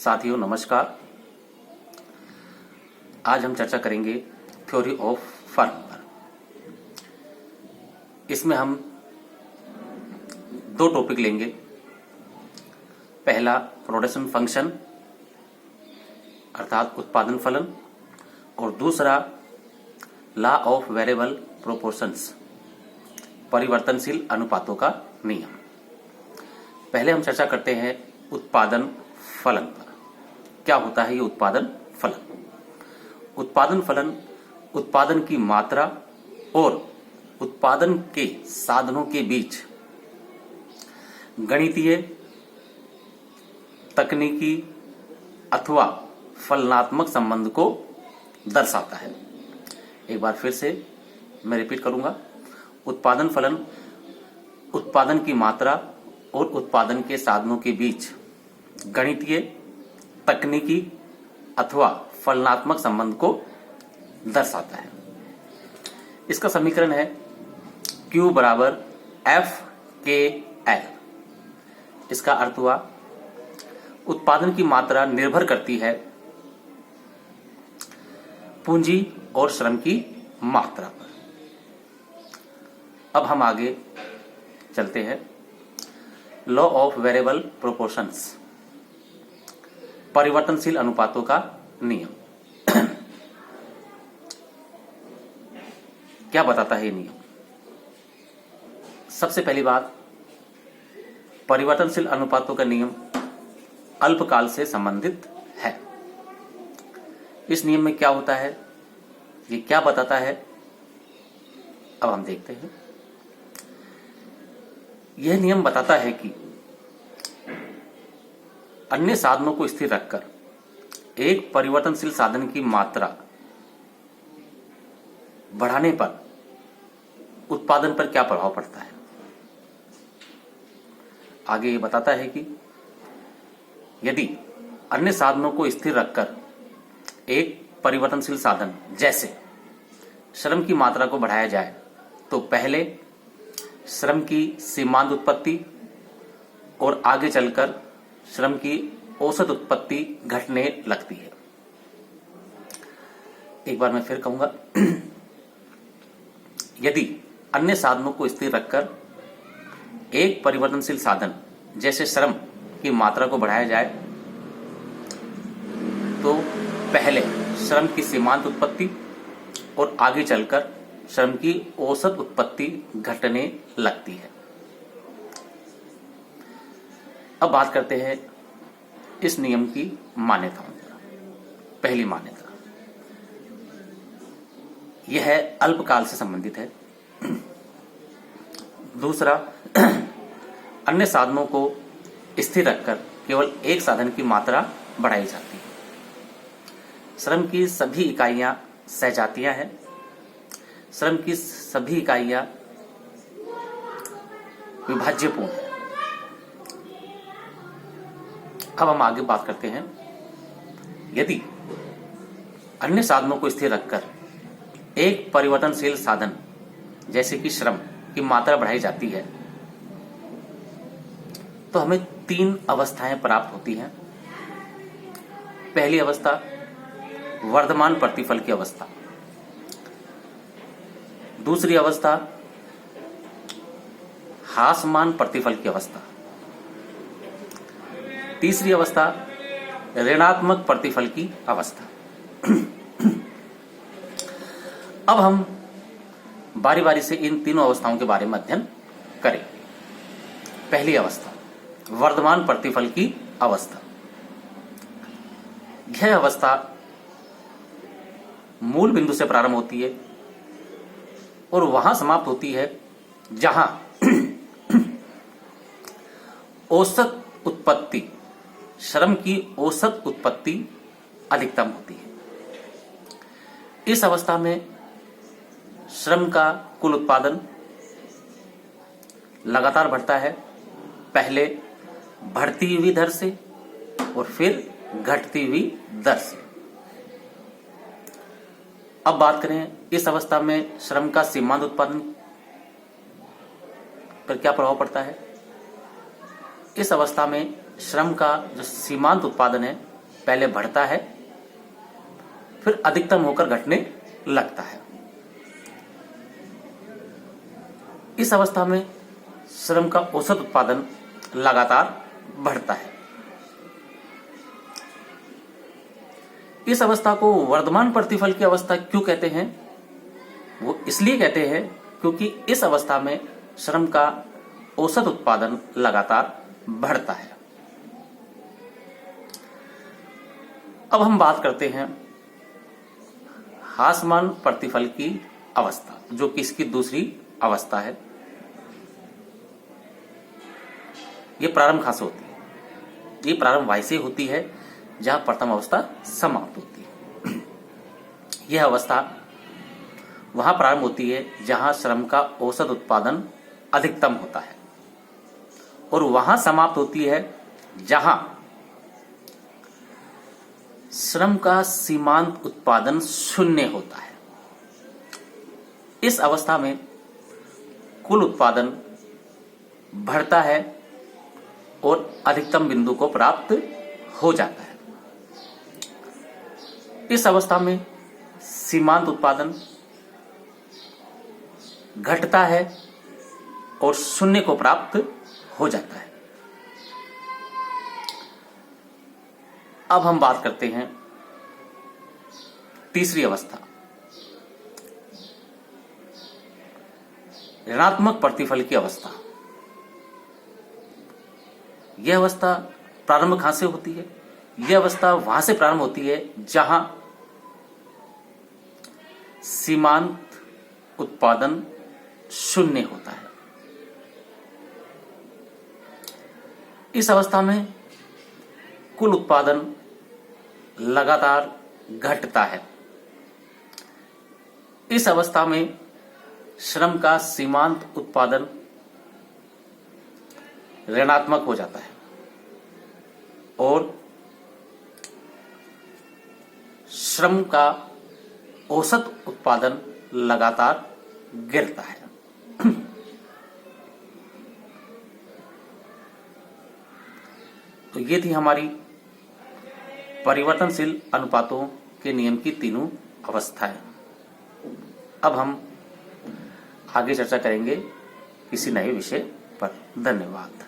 साथियों नमस्कार। आज हम चर्चा करेंगे थ्योरी ऑफ फर्म पर। इसमें हम दो टॉपिक लेंगे। पहला प्रोडक्शन फंक्शन अर्थात उत्पादन फलन, और दूसरा लॉ ऑफ वेरिएबल प्रोपोर्शंस परिवर्तनशील अनुपातों का नियम। पहले हम चर्चा करते हैं उत्पादन फलन पर। क्या होता है ये उत्पादन फलन? उत्पादन फलन उत्पादन की मात्रा और उत्पादन के साधनों के बीच गणितीय, तकनीकी अथवा फलनात्मक संबंध को दर्शाता है। एक बार फिर से मैं रिपीट करूंगा। उत्पादन फलन उत्पादन की मात्रा और उत्पादन के साधनों के बीच गणितीय, तकनीकी अथवा फलनात्मक संबंध को दर्शाता है। इसका समीकरण है Q बराबर FKL। इसका अर्थ हुआ उत्पादन की मात्रा निर्भर करती है पूंजी और श्रम की मात्रा पर। अब हम आगे चलते हैं। लॉ ऑफ वेरिएबल प्रोपोर्शंस परिवर्तनशील अनुपातों का नियम। क्या बताता है ये नियम? सबसे पहली बात, परिवर्तनशील अनुपातों का नियम अल्पकाल से संबंधित है। इस नियम में क्या होता है, ये क्या बताता है, अब हम देखते हैं। यह नियम बताता है कि अन्य साधनों को स्थिर रखकर एक परिवर्तनशील साधन की मात्रा बढ़ाने पर उत्पादन पर क्या प्रभाव पड़ता है। आगे ये बताता है कि यदि अन्य साधनों को स्थिर रखकर एक परिवर्तनशील साधन जैसे श्रम की मात्रा को बढ़ाया जाए तो पहले श्रम की सीमांत उत्पत्ति और आगे चलकर श्रम की औसत उत्पत्ति घटने लगती है। एक बार मैं फिर कहूंगा, यदि अन्य साधनों को स्थिर रखकर एक परिवर्तनशील साधन जैसे श्रम की मात्रा को बढ़ाया जाए तो पहले श्रम की सीमांत उत्पत्ति और आगे चलकर श्रम की औसत उत्पत्ति घटने लगती है। अब बात करते हैं इस नियम की मान्यताओं पर। पहली मान्यता, यह अल्पकाल से संबंधित है। दूसरा, अन्य साधनों को स्थिर रखकर केवल एक साधन की मात्रा बढ़ाई जाती है। श्रम की सभी इकाइयां सजातीय हैं। श्रम की सभी इकाइयां विभाज्यपूर्ण हैं। अब हम आगे बात करते हैं। यदि अन्य साधनों को स्थिर रखकर एक परिवर्तनशील साधन जैसे कि श्रम की मात्रा बढ़ाई जाती है तो हमें तीन अवस्थाएं प्राप्त होती हैं। पहली अवस्था वर्धमान प्रतिफल की अवस्था, दूसरी अवस्था ह्रासमान प्रतिफल की अवस्था, तीसरी अवस्था ऋणात्मक प्रतिफल की अवस्था। अब हम बारी बारी से इन तीनों अवस्थाओं के बारे में अध्ययन करें। पहली अवस्था वर्धमान प्रतिफल की अवस्था। यह अवस्था मूल बिंदु से प्रारंभ होती है और वहां समाप्त होती है जहां औसत उत्पत्ति, श्रम की औसत उत्पत्ति अधिकतम होती है। इस अवस्था में श्रम का कुल उत्पादन लगातार बढ़ता है, पहले बढ़ती हुई दर से और फिर घटती हुई दर से। अब बात करें इस अवस्था में श्रम का सीमांत उत्पादन पर क्या प्रभाव पड़ता है। इस अवस्था में श्रम का जो सीमांत उत्पादन है पहले बढ़ता है, फिर अधिकतम होकर घटने लगता है। इस अवस्था में श्रम का औसत उत्पादन लगातार बढ़ता है। इस अवस्था को वर्धमान प्रतिफल की अवस्था क्यों कहते हैं? वो इसलिए कहते हैं क्योंकि इस अवस्था में श्रम का औसत उत्पादन लगातार बढ़ता है। अब हम बात करते हैं ह्रासमान प्रतिफल की अवस्था, जो कि इसकी दूसरी अवस्था है। ये प्रारंभ कहां से होती है? ये प्रारंभ वहीं से होती है जहां प्रथम अवस्था समाप्त होती है। यह अवस्था वहां प्रारंभ होती है जहां श्रम का औसत उत्पादन अधिकतम होता है, और वहां समाप्त होती है जहां श्रम का सीमांत उत्पादन शून्य होता है। इस अवस्था में कुल उत्पादन बढ़ता है और अधिकतम बिंदु को प्राप्त हो जाता है। इस अवस्था में सीमांत उत्पादन घटता है और शून्य को प्राप्त हो जाता है। अब हम बात करते हैं तीसरी अवस्था, ऋणात्मक प्रतिफल की अवस्था। यह अवस्था प्रारंभ कहां से होती है? यह अवस्था वहां से प्रारंभ होती है जहां सीमांत उत्पादन शून्य होता है। इस अवस्था में कुल उत्पादन लगातार घटता है। इस अवस्था में श्रम का सीमांत उत्पादन ऋणात्मक हो जाता है और श्रम का औसत उत्पादन लगातार गिरता है। तो ये थी हमारी परिवर्तनशील अनुपातों के नियम की तीनों अवस्थाएं। अब हम आगे चर्चा करेंगे किसी नए विषय पर। धन्यवाद।